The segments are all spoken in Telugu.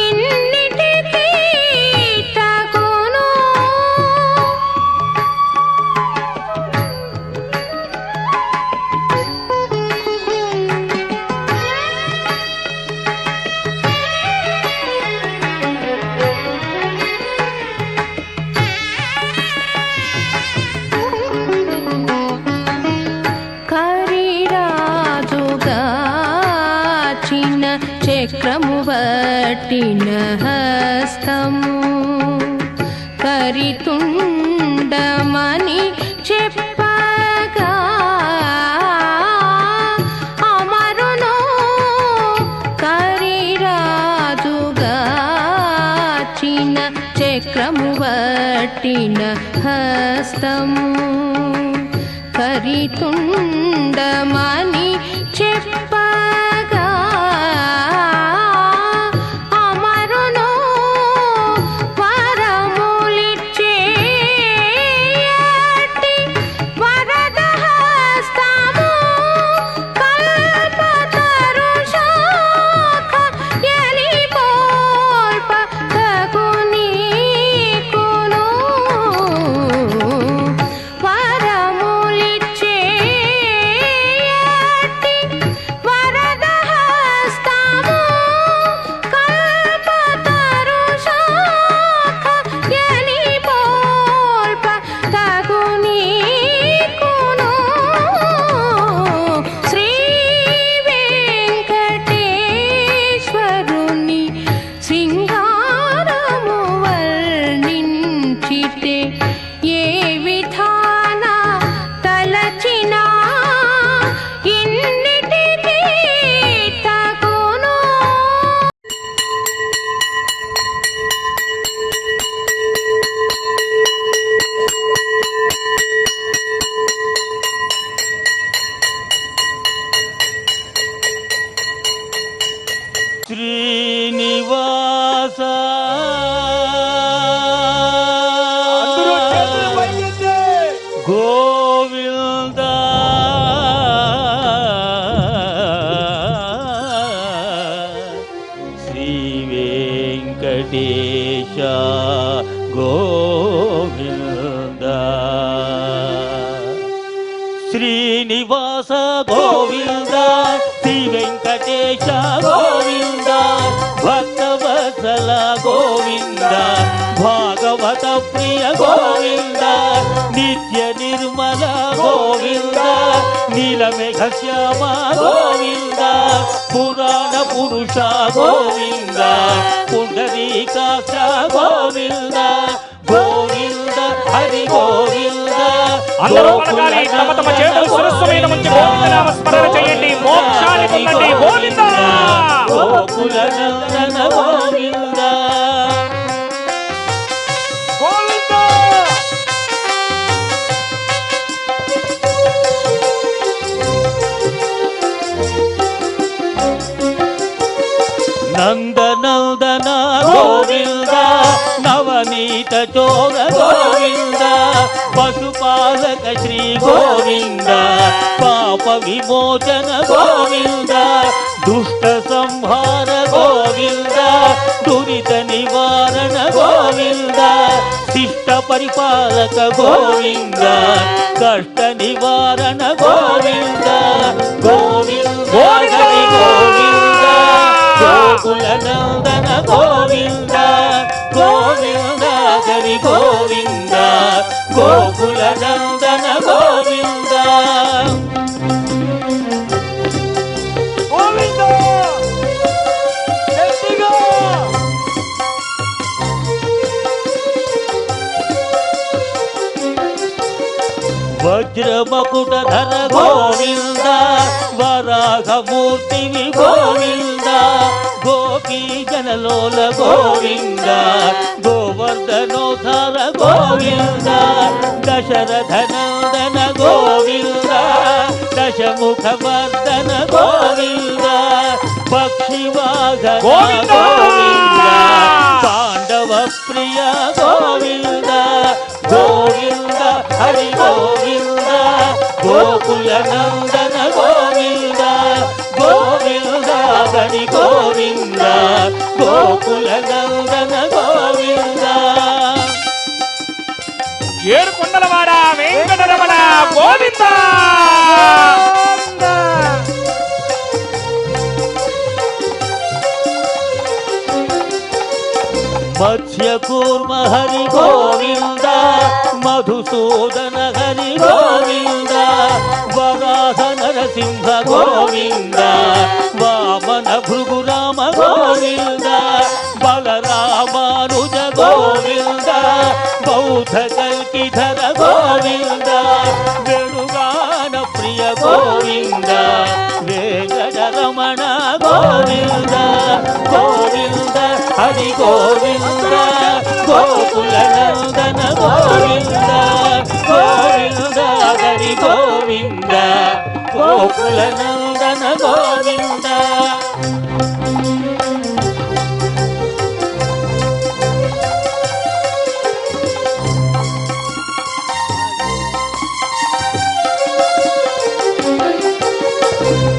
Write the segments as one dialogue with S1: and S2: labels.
S1: ఇన్నిటికీ తగును. కరిరాజుగాచిన చక్రము వట్టిన హస్తము కరితుండమని చెప్పగా అమరును. కరిరాజుగాచిన చక్రము వట్టిన హస్తము కరితుండమని చెప్పగా అమరును. వరములిచ్చేటి వరద హస్తము కల్పతరు శాఖ ఎలిపోల్ప తగునీకును. వరములిచ్చేటి వరద హస్తము కల్పతరు శాఖ ఎలిపోల్ప తగునీకును. శ్రీ వెంకటేశ్వరుని శృంగారము వర్ణించితే ఏ విధాన తలచినా ఇన్నిటికీ తగును.
S2: శ్రీనివాస గోవింద శ్రీ వెంకటేశ గోవింద శ్రీనివాస గోవింద శ్రీ వెంకటేశ గోవింద భక్తవత్సల గోవింద భాగవత ప్రియ గోవింద నిత్య నిర్మల గోవింద నీలమేఘ శ్యామ గోవింద పురాణ పురుష గోవింద పుండరీకాక్ష గోవింద గోవింద హరి గోవింద.
S3: అందరూ పలకాలి, తమ తమ చేతులు శిరస్సు మీద ఉంచి గోవింద నామ స్మరణ చేయండి. మోక్షాన్ని పొందండి. గోవింద
S2: గోకుల నందన గోవింద
S3: గోవింద.
S2: నందనందన గోవింద నవనీత చోర గోవింద పశుపాలక శ్రీ గోవింద పాప విమోచన గోవింద దుష్ట సంహార గోవింద దురిత నివారణ గోవింద శిష్ట పరిపాలక గోవింద కష్ట నివారణ గోవింద గోవింద హరి గోవింద గోకుల నందన గోవింద గోవింద హరి గోవింద గోకుల నందన గోవింద
S3: గోవింద గట్టిగా.
S2: వజ్రమకుటధర గోవింద వరాహమూర్తివి గోవింద గోపీ జనలోల గోవింద గోవర్ధనోధర గోవింద దశరథనందన గోవింద దశముఖవర్ధన గోవింద పక్షివాహన
S3: గోవింద.
S2: గోవింద పాండవ ప్రియ గోవింద గోవింద హరి గోవింద గోకుల నందన గోవింద గోవింద హరి గోవింద గోకుల నందన గోవింద
S3: ఏడు కొండలవాడ వెంకటరమణ గోవింద
S2: మత్స్యకూర్మ హరి గోవింద మధుసూదన హరి గోవింద వరాహ నరసింహ గోవింద వామన భృగురామ గోవింద బలరామానుజ గోవింద బౌద్ధ కల్కిధర గోవింద వేణుగాన ప్రియ గోవింద వెంకటరమణ గోవింద గోవింద హరి గోవింద గోకుల నందన గోవింద గోవింద హరి గోవింద గోకుల నందన గోవింద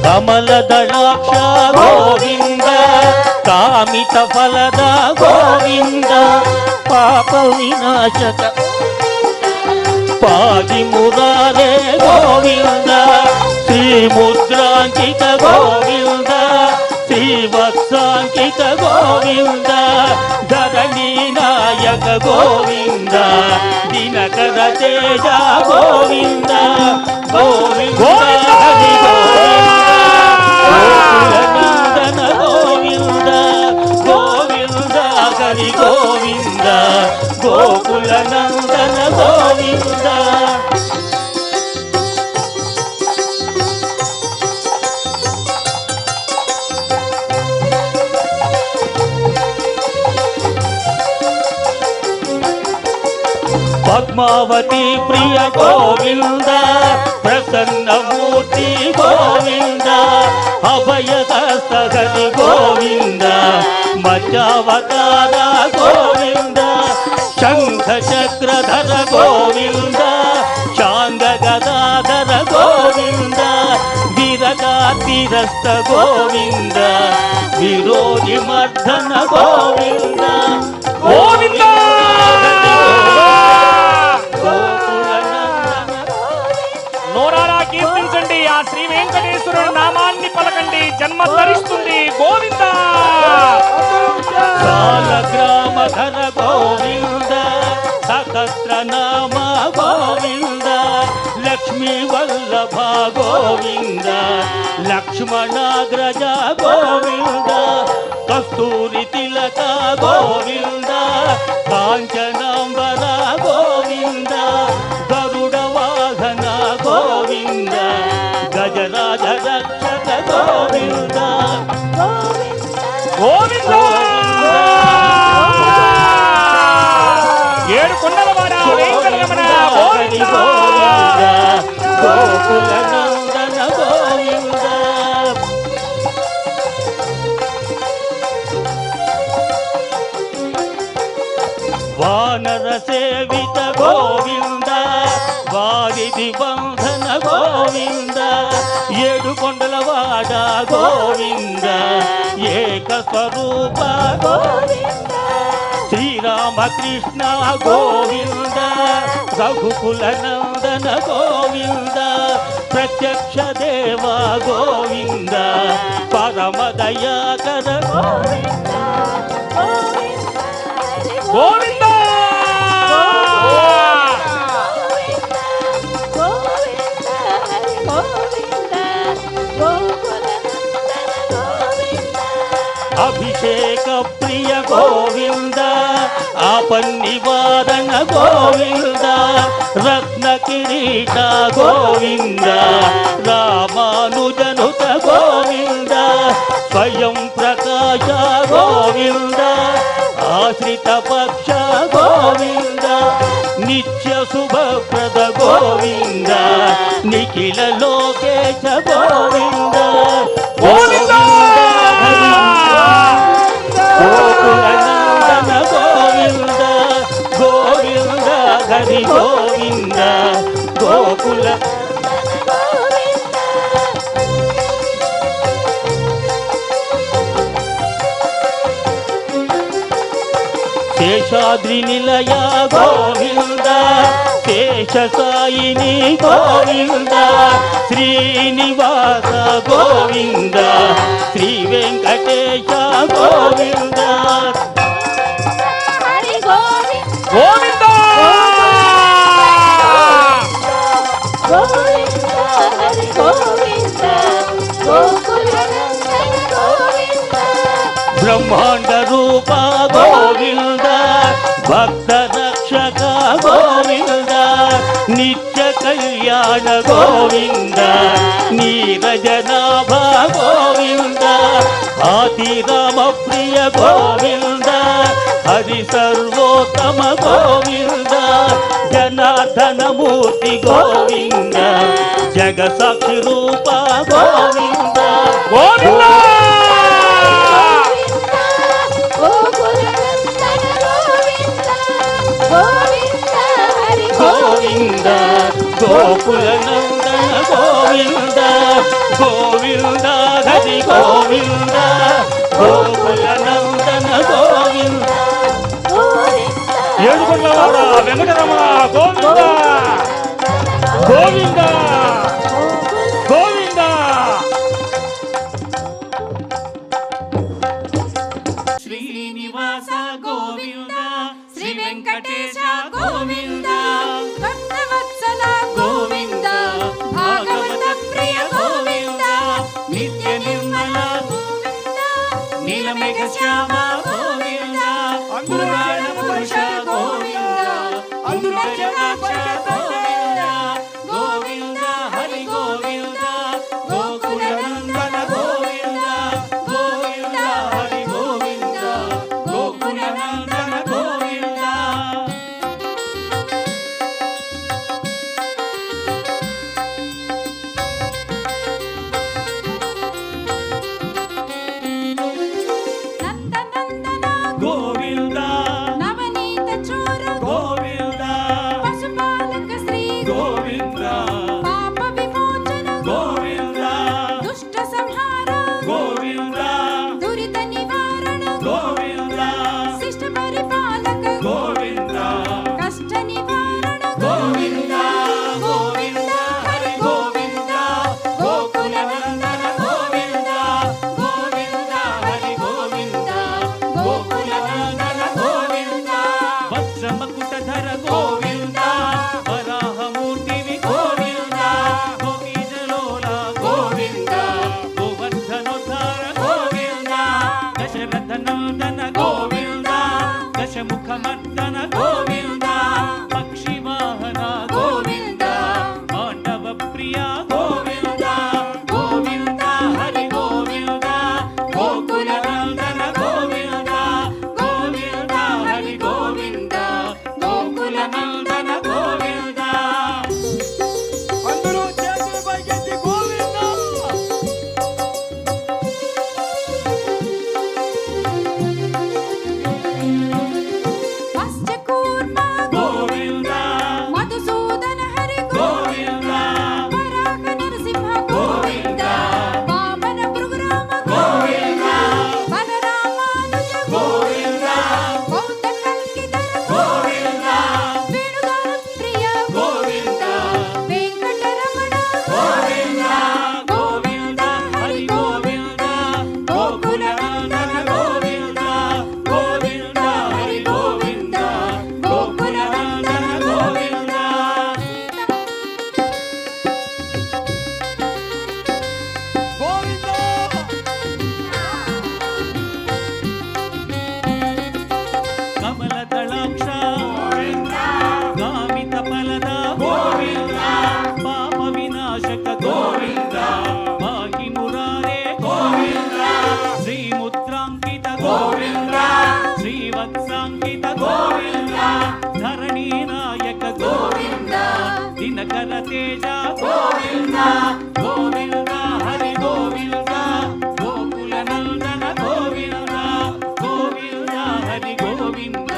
S2: కమల దళాక్ష గోవింద కామిత ఫలద గోవింద పాప వినాశక పాది మురారే గోవింద శ్రీముద్రాంకిత గోవింద శ్రీవత్సాంకిత గోవింద ధరణీ నాయక గోవింద దినకర తేజ గోవింద గోవింద హరి గోవింద గోవింద గోవింద హరి గోవింద గోకుల నందన గోవింద పద్మావతి ప్రియ గోవింద ప్రసన్నమూర్తి గోవింద అభయదస్తహరి గోవింద మధ్యావతార గోవింద శంఖ చక్రధర గోవింద చాంగ గదాధర గోవింద విరగాతిరస్త గోవింద విరోధి మర్దన గోవింద
S3: గోవింద నోరారా కీర్తించండి ఆ శ్రీ వెంకటేశ్వరుడు నామాన్ని పలకండి జన్మ ధరిస్తుంది గోవింద
S2: కాలగ్రామధర గోవింద సహస్ర నామ గోవింద లక్ష్మీ వల్లభ గోవింద లక్ష్మణాగ్రజ గోవింద కస్తూరి తిలక గోవింద కాంచనాంబర గోవింద గరుడ వాహన గోవింద గజరాజ రక్షక గోవింద
S3: గోవింద ఏడు కొండలవాడ వెంకటరమణ గోవింద
S2: గోకుల నందన గోవింద వానర సేవిత గోవింద వారిది బంధన గోవింద ఏడు కొండలవాడ గోవింద ఏక స్వరూప గోవింద శ్రీరామకృష్ణ గోవింద రఘుకుల నందన గోవింద ప్రత్యక్ష దేవ గోవింద పరమ దయాకర గోవింద
S3: గోవింద
S2: అభిషేక ప్రియ గోవింద ఆపన్నివారణ గోవింద రత్న కిరీట గోవింద రామానుజనుత గోవింద స్వయం ప్రకాశ గోవింద ఆశ్రిత పక్ష గోవింద నిత్య శుభప్రద గోవింద నిఖిల లోకేశ గోవింద
S3: గోవింద
S2: గోకుల నందన గోవింద గోవింద హరి గోవింద గోకుల శేషాద్రి నిలయ గోవింద శేషసాయిని గోవింద శ్రీనివాస గోవింద శ్రీ వెంకటేశ గోవింద
S1: హరి గోవింద
S3: గోవింద
S1: గోవింద హరి గోవింద గోకులనందన గోవింద
S2: బ్రహ్మాండ రూప గోవింద భక్త రక్షక గోవింద నిత్య కళ్యాణ గోవింద నీరజనాభ గోవింద ఆతిరామ ప్రియ గోవింద హరి సర్వోత్తమ గోవింద జనార్దన మూర్తి గోవింద జగ సాక్షి రూప గోవింద
S3: గోవింద
S1: గోకులనందన గోవింద గోవింద హరి
S2: గోవింద గోకుల నందన గోవింద గోవింద హరి గోవింద గోకుల నందన గోవింద
S3: ఏడుకొండలవాడ వెంకటరమణ గోవింద గోవింద గోవింద
S2: శ్రీనివాస గోవింద
S1: శ్రీ వెంకటేశ గోవింద భక్తవత్సల గోవింద భాగవత ప్రియ గోవింద నిత్య నిర్మల గోవింద నీలమేఘ శ్యామ గోవింద పురాణ పురుష గోవింద అంబరజనాక్ష గోవింద గోవింద హరి గోవింద గోకులనందన గోవింద గోవింద హరి గోవింద గోకులనందన గోవింద నందనందన
S2: గోవింద
S1: నవనీత చోర
S2: గోవింద
S1: పశుపాలక శ్రీ
S2: గోవింద
S1: పాప విమోచన
S2: గోవింద
S1: దుష్ట సంహార
S2: గోవింద
S1: దురిత నివారణ
S2: గోవింద
S1: శిష్ట పరిపాలక
S2: గోవింద
S1: కష్ట నివారణ
S2: గోవింద గోవింద హరి గోవింద గోకులనందన గోవింద గోవింద హరి గోవింద గోకులనందన గోవింద వత్సమకుటధర గోవింద వరాహమూర్తివి గోవింద గోపీజలోల గోవింద గోవర్ధనోద్ధార గోవింద దశరథ నందన గోవింద దశముఖమర్దన గోవింద పక్షివాహన గోవింద పాండవ ప్రియ గోవింద గోవింద హరి గోవింద గోకులనందన గోవింద గోవింద హరి గోవింద గోకులనందన గోవింద
S3: అందరూ చేతులు పైకెత్తి గోవింద
S1: మత్స్యకూర్మ
S2: గోవింద
S1: మధుసూదన హరి
S2: గోవింద
S1: వరాహ నరసింహ గోవింద వామన భృగురామ
S2: గోవింద
S1: బలరామానుజ
S2: గోవింద
S1: బౌద్ధ కల్కిధర
S2: గోవింద
S1: వేణుగాన ప్రియ
S2: గోవింద
S1: వెంకటరమణ
S2: గోవింద గోవింద హరి గోవింద గోకులనందన గోవింద గోవింద హరి గోవింద గోకులనందన గోవింద
S3: గోవింద
S2: కమలదళాక్ష గామిత ఫలద గోవింద పాప వినాశక గోవింద పాహి మురారే గోవింద శ్రీముద్రాంకిత గోవింద శ్రీవత్సాంకిత గోవింద ధరణీ నాయక గోవింద దినకర తేజ గోవింద గోవింద హరి గోవింద గోకులనందన గోవింద గోవింద హరి గోవింద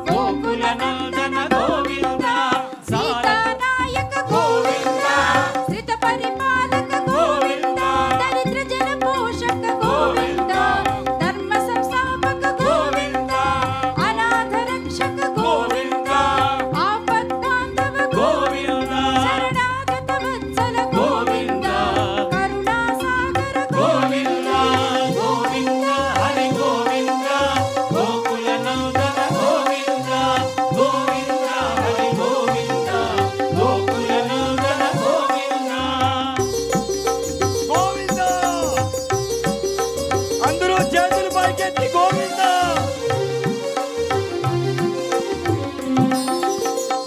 S2: గోకులనందన గోవింద
S1: సీతానాయక గోవింద శ్రిత పరిపాలక గోవింద దరిద్ర జన పోషక గోవింద ధర్మ సంస్థాపక గోవింద అనాథ
S4: పైకెత్తి గోవింద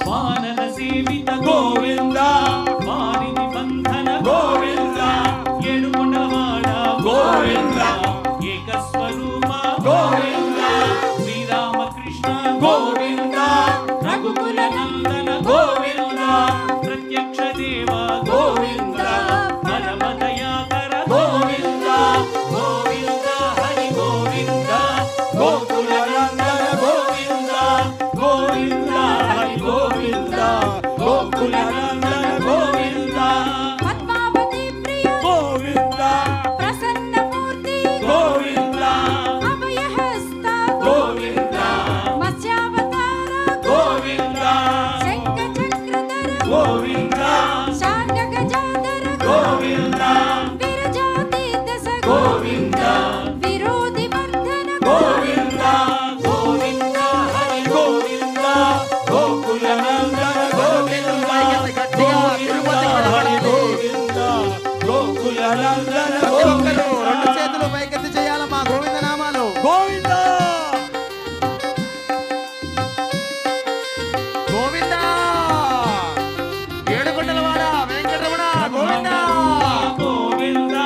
S2: వానర సేవిత గోవింద వారిని బంధన గోవింద ఏడుకొండలవాడ గోవింద ఏకస్వరూప గోవింద శ్రీరామకృష్ణ గోవింద రఘుకుల నందన గోవింద ప్రత్యక్ష దేవ గోవింద పరమ దయాకర గోవింద గోవింద హరి గోవింద గోకుల నందన గోవింద గోవింద హరి గోవింద గోకుల నందన గోవింద
S1: పద్మావతి ప్రియ
S2: గోవింద
S1: ప్రసన్నమూర్తి
S2: గోవింద
S1: అభయహస్త
S2: గోవింద
S1: మత్స్యావతార
S2: గోవింద
S1: శంఖచక్రధర
S2: గోవింద
S1: శార్ంగగజాధర
S2: గోవింద
S1: విరజాతీదశ
S2: గోవింద
S1: విరోధి వర్ధన
S2: గోవింద గోవింద హరి గోవింద గోకుల నందన గోవింద
S4: గట్టిగా తిరుపతి
S2: హరి గోవింద గోకుల నందన
S5: ప్రతి ఒక్కరు
S2: గోవింద
S5: రెండు చేతులు పైకెత్తి చేయాలమ్మా గోవింద నామాలు.
S4: గోవింద
S5: గోవింద ఏడుకొండలవాడ వెంకటరమణ గోవింద.
S2: గోవింద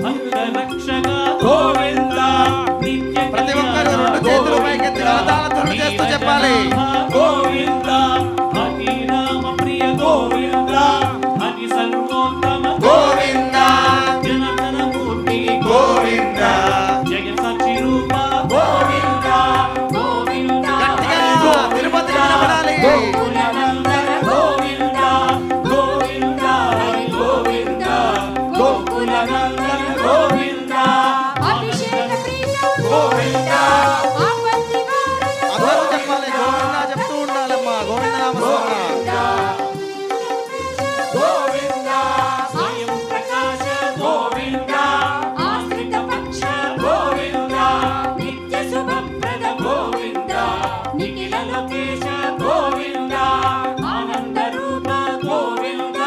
S2: భక్త రక్షక గోవింద నిత్య
S5: ప్రతి ఒక్కరు రెండు చేతులు పైకెత్తి కరతాళధ్వనులు చేస్తూ చెప్పాలి.
S2: గోవింద హరి రామ ప్రియ గోవింద హరి సర్వోత్తమ
S5: గోవింద
S2: జనార్దన మూర్తి
S5: గోవింద
S2: జగత్ సాక్షి రూప గోవింద గోవింద
S5: గట్టిగా తిరుపతి నిలబడాలి.
S2: గోకుల నందన గోవింద గోవింద హరి గోవింద గోకుల నందన గోవింద
S1: అభిషేక ప్రియ
S2: గోవింద
S1: ఆపత్తి వారణ
S5: అందరూ చెప్పాలి గోవింద చెప్తూ ఉండాలమ్మా గోవింద నామస్మరణ.
S2: గోవింద స్వయం ప్రకాశ గోవింద
S1: ఆశ్రిత పక్ష
S2: గోవింద
S1: నిత్య శుభప్రద
S2: గోవింద నిఖిల లోకేశ గోవింద ఆనంద రూప గోవింద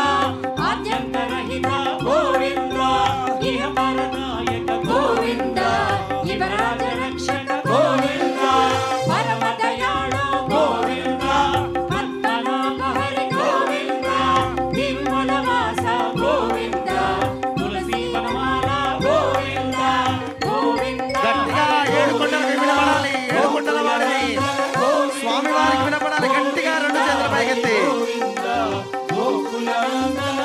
S2: ఆద్యంతరహిత గోవింద ఇహ పరనాయక గోవింద
S1: యువరాజ రక్షక
S2: గోవింద
S1: పరమ దయాళు
S2: గోవింద పద్మనాభ హరి గోవింద నిర్మల వాస గోవింద తులసి వనమాల గోవింద గోవింద
S5: గట్టిగా ఏడుకొండలకి వినపడాలి. ఏడుకొండలవాడిని స్వామి వారికి వినపడాలి. గట్టిగా రెండు చేతులు పైకెత్తి
S2: గోవింద గోకుల నందన